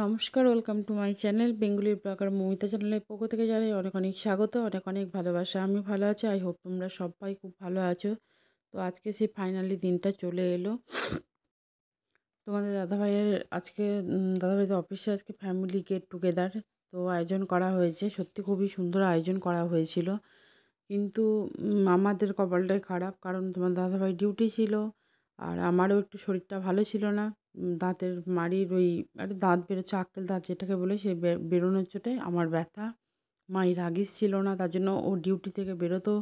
নমস্কার, welcome to my channel Bengali blogger Moumita চ্যানেলের পক্ষ থেকে জানাই অনেক অনেক স্বাগত, অনেক অনেক ভালোবাসা। আমি ভালো আছি, আই হোপ তোমরা সবাই খুব ভালো আছো। তো আজকে সেই ফাইনালি দিনটা চলে এলো। তোমাদের দাদাভাইয়ের আজকে দাদাভাইদের অফিসে আজকে ফ্যামিলি গেট টুগেদার তো আয়োজন করা হয়েছে। সত্যি খুবই সুন্দর আয়োজন করা হয়েছিল, কিন্তু আমাদের কপালটাই খারাপ, কারণ তোমার দাদাভাই ডিউটি ছিল আর আমারও একটু শরীরটা ভালো ছিল না। দাঁতের মাড়ির ওই একটা দাঁত বেরোচ্ছে, আক্কেল দাঁত যেটাকে বলে, সেই বেরোনোর চোটে আমার ব্যথা। মায়ের হাগিস ছিল না, তার জন্য ও ডিউটি থেকে বেরোতেও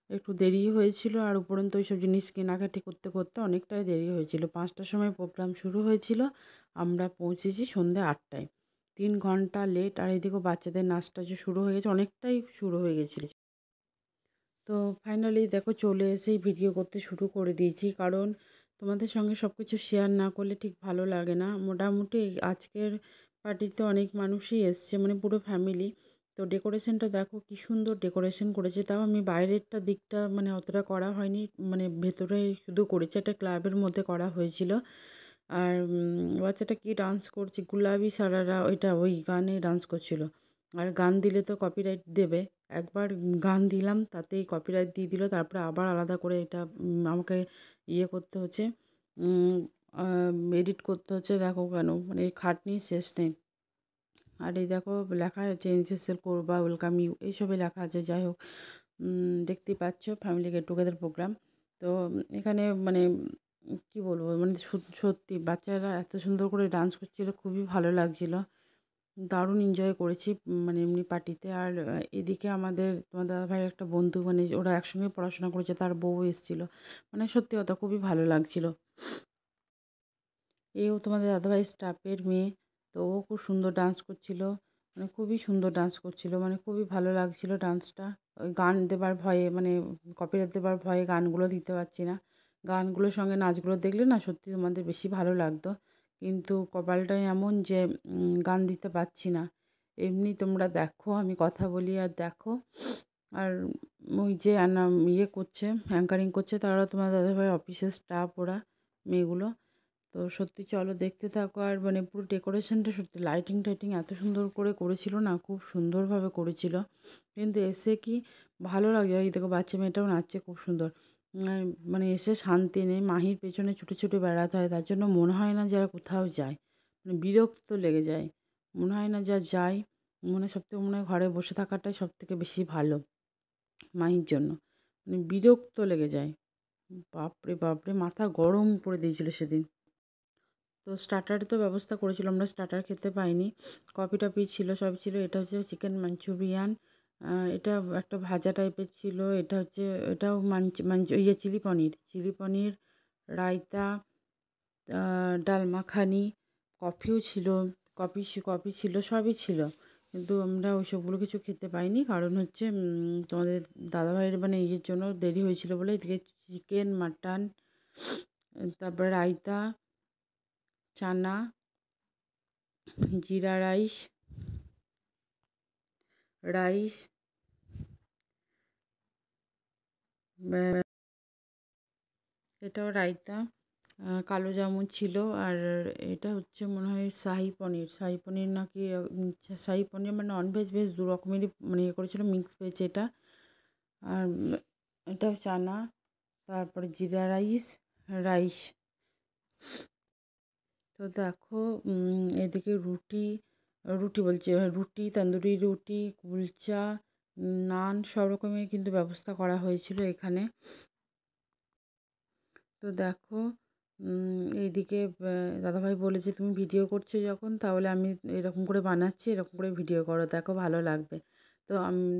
একটু দেরি হয়েছিল। আর উপরন্তু ওইসব জিনিস কেনাকাটি করতে করতে অনেকটাই দেরি হয়েছিল। 5টার সময় প্রোগ্রাম শুরু হয়েছিল, আমরা পৌঁছেছি সন্ধ্যে 8টায়। 3 ঘন্টা লেট। আর এদিকেও বাচ্চাদের নাচটা যে শুরু হয়ে গেছে, অনেকটাই শুরু হয়ে গেছিলো। তো ফাইনালি দেখো চলে এসেই ভিডিও করতে শুরু করে দিয়েছি, কারণ তোমাদের সঙ্গে সব কিছু শেয়ার না করলে ঠিক ভালো লাগে না। মোটামুটি আজকের পার্টিতে অনেক মানুষই এসছে, মানে পুরো ফ্যামিলি। তো ডেকোরেশনটা দেখো কি সুন্দর ডেকোরেশন করেছে। তাও আমি বাইরেরটা দিকটা মানে অতটা করা হয়নি, মানে ভেতরে শুধু করেছে, একটা ক্লাবের মধ্যে করা হয়েছিল। আর বাচ্চাটা কি ডান্স করছে, গুলাবি সারারা, ওইটা ওই গানে ডান্স করছিল। আর গান দিলে তো কপিরাইট দেবে। একবার গান দিলাম তাতেই কপিরাইট দিয়ে দিল, তারপরে আবার আলাদা করে এটা আমাকে ইয়ে করতে হচ্ছে, এডিট করতে হচ্ছে। দেখো কেন, মানে এই খাটনি শেষ নেই। আর এই দেখো লেখা আছে এনসিএসএল করবা, ওয়েলকাম ইউ, এইসবই লেখা আছে। যাই হোক, দেখতেই পাচ্ছ ফ্যামিলি গেট টুগেদার প্রোগ্রাম। তো এখানে মানে কি বলবো, মানে সত্যি বাচ্চারা এত সুন্দর করে ডান্স করছিল, খুবই ভালো লাগছিল। দারুণ এনজয় করেছি মানে এমনি পার্টিতে। আর এদিকে আমাদের তোমার দাদাভাইয়ের একটা বন্ধু, মানে ওরা একসঙ্গে পড়াশোনা করেছে, তার বউ এসেছিলো। মানে সত্যি কথা খুবই ভালো লাগছিল। এও তোমাদের দাদাভাই স্টাফের মেয়ে, তো ও খুব সুন্দর ডান্স করছিল, মানে খুবই সুন্দর ডান্স করছিল, মানে খুবই ভালো লাগছিল ডান্সটা। ওই গান দেবার ভয়ে, মানে কপিরাইট দেবার ভয়ে গানগুলো দিতে পারছি না। গানগুলোর সঙ্গে নাচগুলো দেখলে না সত্যি তোমাদের বেশি ভালো লাগতো, কিন্তু কপালটাই এমন যে গান দিতে পারছি না। এমনি তোমরা দেখো আমি কথা বলি আর দেখো। আর ওই যে ইয়ে করছে, অ্যাঙ্কারিং করছে, তারা তোমার দাদাভাই অফিসের স্টাফ, ওরা মেয়েগুলো। তো সত্যি চলো দেখতে থাকো। আর মানে পুরো ডেকোরেশনটা সত্যি লাইটিং টাইটিং এত সুন্দর করে করেছিল না, খুব সুন্দরভাবে করেছিল। কিন্তু এসে কি ভালো লাগে, এই দেখো বাচ্চা মেয়েটাও নাচছে খুব সুন্দর। মানে এসে শান্তি নেই, মাহির পেছনে ছুটে ছুটে বেড়াতে হয়, তার জন্য মনে হয় না যারা কোথাও যায়, মানে বিরক্ত লেগে যায়। মনে হয় না যা যাই, সবথেকে মনে হয় ঘরে বসে থাকাটাই সবথেকে বেশি ভালো মাহির জন্য। মানে বিরক্ত লেগে যায়। বাপরে বাপরে, মাথা গরম করে দিয়েছিল সেদিন। তো স্টার্টারে তো ব্যবস্থা করেছিল, আমরা স্টার্টার খেতে পাইনি। কফি টফি ছিল, সব ছিল। এটা হচ্ছে চিকেন মাঞ্চুরিয়ান, এটা একটা ভাজা টাইপের ছিল। এটা হচ্ছে, এটাও ইয়ে চিলি পনির, রায়তা, ডাল মাখানি, কফিও ছিল, কফি ছিল, সবই ছিল। কিন্তু আমরা ওইসবগুলো কিছু খেতে পাইনি, কারণ হচ্ছে তোমাদের দাদাভাইয়ের মানে ইয়ের জন্য দেরি হয়েছিল বলে। এদিকে চিকেন, মাটন, তারপরে রায়তা, চানা, জিরা রাইস, রাইস, এটাও রায়তা, কালো জামুন ছিল। আর এটা হচ্ছে মনে হয় শাহি পনির নাকি, শাহি পনির মানে ননভেজ ভেজ দু রকমেরই মানে ইয়ে করেছিল, মিক্স ভেজ এটা। আর এটাও চানা, তারপরে জিরা রাইস, রাইস। তো দেখো এদিকে রুটি, রুটি, তন্দুরি রুটি, কুলচা, নান, সব রকমের কিন্তু ব্যবস্থা করা হয়েছিল এখানে। তো দেখো এইদিকে দাদাভাই বলেছে তুমি ভিডিও করছো যখন, তাহলে আমি এরকম করে বানাচ্ছি, এরকম করে ভিডিও করো, দেখো ভালো লাগবে। তো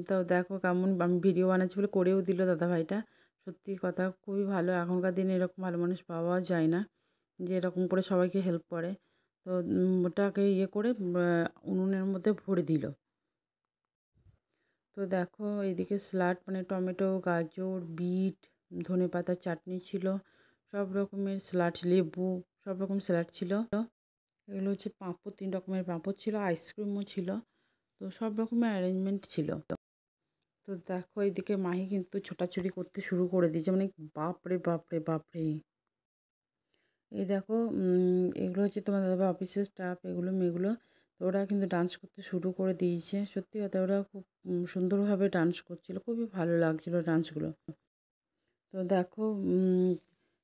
তো দেখো কেমন আমি ভিডিও বানাচ্ছি বলে করেও দিল দাদাভাইটা। সত্যি কথা খুবই ভালো, এখনকার দিনে এরকম ভালো মানুষ পাওয়া যায় না যে এরকম করে সবাইকে হেল্প করে। তো ওটাকে ইয়ে করে উনুনের মধ্যে ভরে দিল। তো দেখো এইদিকে স্যালাড, মানে টমেটো, গাজর, বিট, ধনেপাতার চাটনি ছিল, সব রকমের স্যালাড, লেবু, সব রকম স্যালাড ছিল। এগুলো হচ্ছে পাঁপড়, 3 রকমের পাঁপড় ছিল, আইসক্রিমও ছিল। তো সব রকমের অ্যারেঞ্জমেন্ট ছিল। তো দেখো এইদিকে মাহি কিন্তু ছোটাছুটি করতে শুরু করে দিয়েছে, মানে বাপরে বাপরে বাপরে। এই দেখো এগুলো হচ্ছে তোমার দাদা অফিসের স্টাফ, এগুলো মেয়েগুলো। তো ওরা কিন্তু ডান্স করতে শুরু করে দিয়েছে। সত্যি কথা ওরা খুব সুন্দরভাবে ডান্স করছিল, খুবই ভালো লাগছিল ডান্সগুলো। তো দেখো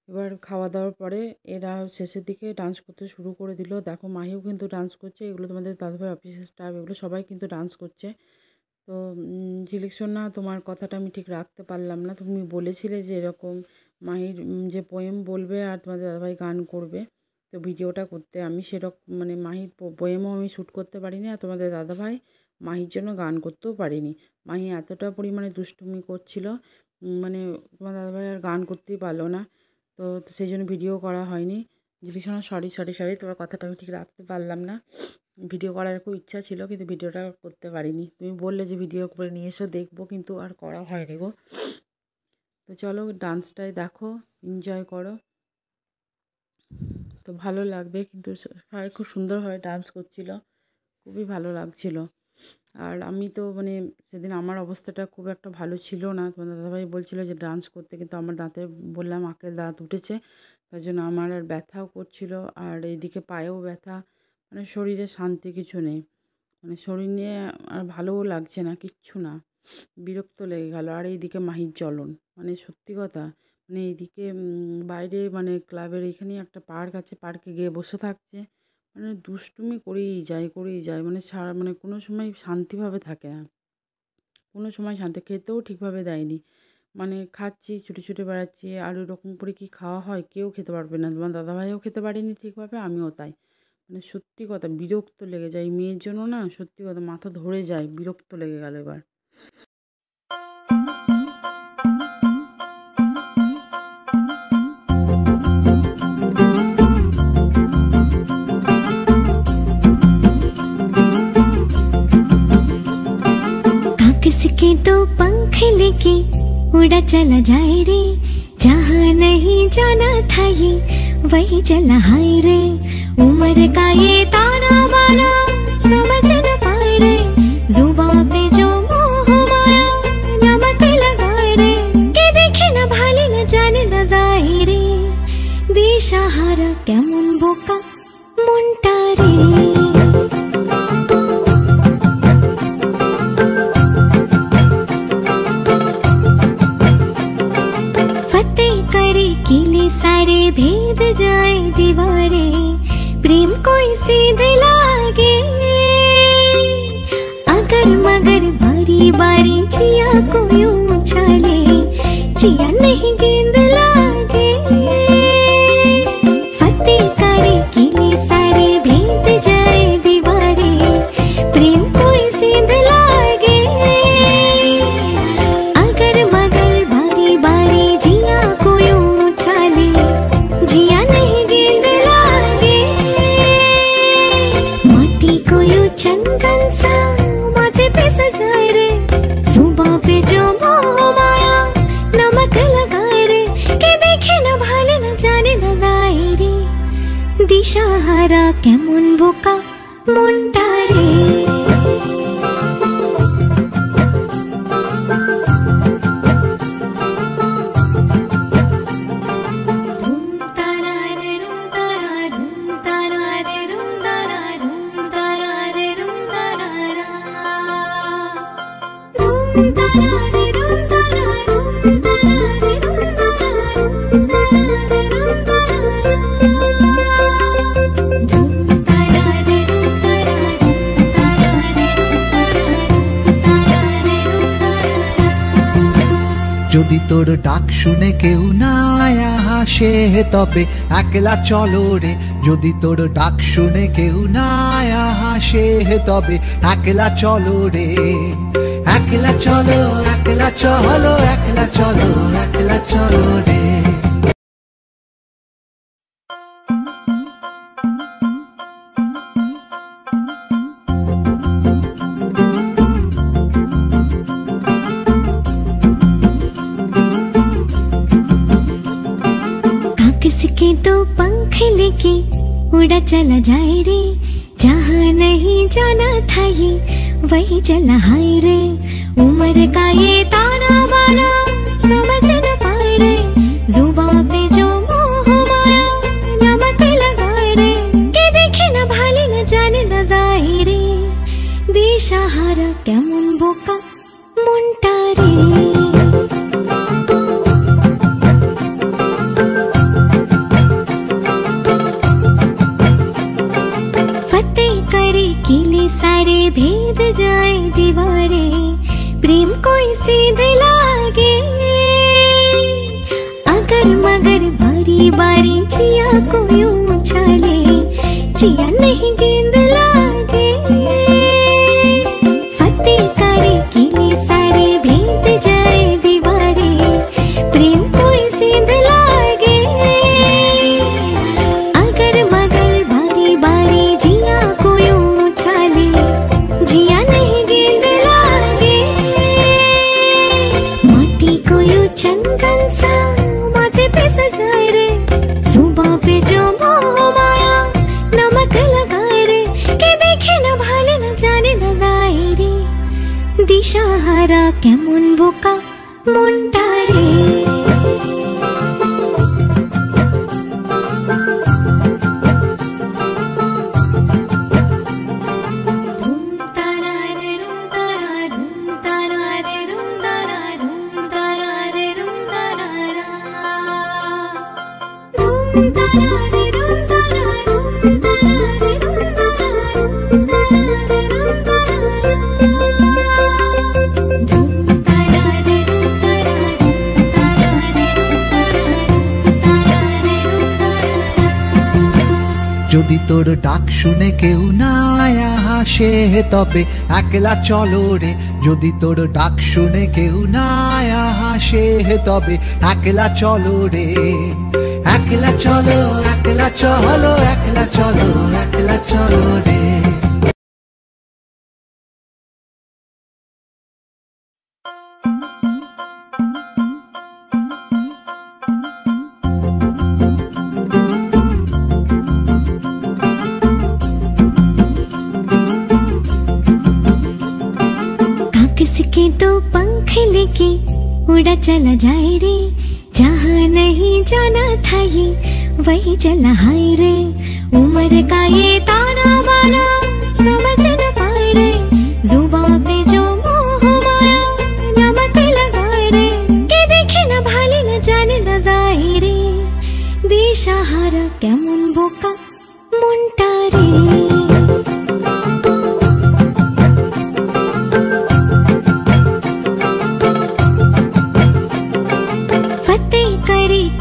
এবার খাওয়া দাওয়ার পরে এরা শেষের দিকে ডান্স করতে শুরু করে দিল। দেখো মাহিও কিন্তু ডান্স করছে, এগুলো তোমাদের দাদুভাই অফিসের স্টাফ, এগুলো সবাই কিন্তু ডান্স করছে। তো ঝিলিক সোনা, তোমার কথাটা আমি ঠিক রাখতে পারলাম না। তুমি বলেছিলে যে এরকম মাহির যে পোয়েম বলবে আর তোমাদের দাদাভাই গান করবে, তো ভিডিওটা করতে আমি সেরকম মানে মাহির পোয়েমও আমি শ্যুট করতে পারিনি, আর তোমাদের দাদাভাই মাহির জন্য গান করতেও পারিনি। মাহি এতটা পরিমাণে দুষ্টুমি করছিল, মানে তোমার দাদাভাই আর গান করতেই পারলো না। তো সেই জন্য ভিডিও করা হয়নি। ঝিলিক সোনা, সরি সরি সরি, তোমার কথাটা আমি ঠিক রাখতে পারলাম না। ভিডিও করার খুব ইচ্ছা ছিল, কিন্তু ভিডিওটা করতে পারিনি। তুমি বললে যে ভিডিও করে নিয়ে এসো, দেখবো, কিন্তু আর করা হয়নি গো। তো চলো ডান্সটাই দেখো, এনজয় করো, তো ভালো লাগবে। কিন্তু সবাই খুব সুন্দরভাবে ডান্স করছিল, খুবই ভালো লাগছিল। আর আমি তো মানে সেদিন আমার অবস্থাটা খুব একটা ভালো ছিল না। তোমার দাদাভাই বলছিল যে ডান্স করতে, কিন্তু আমার দাঁতে বললাম আঁকেল দাঁত উঠেছে, তার জন্য আমার আর ব্যথাও করছিল, আর এইদিকে পায়েও ব্যথা, মানে শরীরে শান্তি কিছু নেই, মানে শরীর নিয়ে আর ভালোও লাগছে না, কিচ্ছু না, বিরক্ত লেগে গেল। আর এইদিকে মাহির জ্বলন, মানে সত্যি কথা, মানে এইদিকে বাইরে মানে ক্লাবের এইখানেই একটা পার্ক আছে, পার্কে গিয়ে বসে থাকছে, মানে দুষ্টুমি করেই যায়, মানে সারা মানে কোনো সময় শান্তিভাবে থাকে না, কোনো সময় শান্তি, খেতেও ঠিকভাবে দেয়নি, মানে খাচ্ছি ছুটে ছুটে বেড়াচ্ছি, আর ওরকম করে কি খাওয়া হয় কেউ খেতে পারবে না। তোমার দাদাভাইও খেতে পারেনি ঠিকভাবে, আমিও তাই। মানে সত্যি কথা বিরক্ত লেগে যায় এই মেয়ের জন্য না, সত্যি কথা মাথা ধরে যায়, বিরক্ত লেগে গেল এবার। किसके तो पंख लेके उड़ा चला जाए रे, जहाँ नहीं जाना था ये वही चला हाय रे। उम्र का ये ताना बाना समझ न पाए रे, जुबां पे जो मोह माया नमक लगाए रे, के देखे न भाले न जाने न दाए रे, दिशाहारा केमन बोका मुंटा रे। सारे भेद जाए दीवारे, प्रेम कोई सीध लागे, अगर मगर बारी बारी जिया को यूं उछाले, जिया नहीं गेंद लागे। फतेह करे किले सारे भेद जाए दीवारे, प्रेम कोई सीध लागे, अगर मगर बारी बारी जिया को यूं जिया नहीं गेंद लागे। माटी को यूं चंदन सा माथे पे सजाए रे, जुबां पे जो मोह माया नमक लगाए रे, के देखे न भाले न जाने न गाए रे, दिशाहारा केमन बोका मुंडा रे। যদি তোর ডাক শুনে কেউ না হাসে তবে একলা চলো রে, যদি তোর ডাক শুনে কেউ না হাসে তবে একলা চলো রে, একলা চলো একলা চলো একলা চলো একলা চলো রে। किसके तो पंख लेके उड़ा चला जाए रे, जहाँ नहीं जाना था ये वही चला हाय रे। उम्र का ये ताना बाना समझ न पाए रे, जुबां पे जो मोह माया नमक लगाए रे, के देखे न भाले न जाने न दाए কেমন বোকা মনটা রে। फतेह करे किले सारे भेद जाए दीवारे, प्रेम कोई सीध लागे अगर मगर बारी बारी जिया को यूं उछाले, जिया नहीं गेंद लागे। फतेह करे किले सारे भेद जाए दीवारे, प्रेम कोई सीध लागे अगर मगर बारी बारी जिया को यूं उछाले, जिया नहीं गेंद लागे। माटी को यूं चंदन सा माथे पे सजाए रे, जुबां पे जो मोह माया नमक लगाए रे, के देखे न भाले न जाने न गाए रे, दिशाहारा केमन बोका মনটা রে। যদি তোর ডাক শুনে কেউ না হাসে তবে একলা চলো রে, যদি তোর ডাক শুনে কেউ না হাসে তবে একলা চলো রে। একলা চলো একলা চলো একলা চলো একলা চলো রে। किसके तो पंख लेके उड़ा चला जाए रे, जहाँ नहीं जाना था ये वही चला हाय रे। उम्र का ये ताना बाना समझ न पाए रे, जुबां पे जो मोह माया नमक लगाए रे, के देखे न भाले न जाने न गाए रे, दिशाहारा केमन बोका মনটা রে।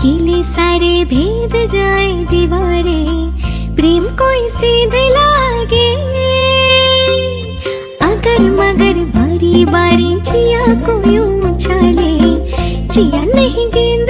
किले सारे भेद जाए दीवारे, प्रेम कोई सीध लागे अगर मगर बारी बारी जिया को यूं उछाले, जिया नहीं गेंद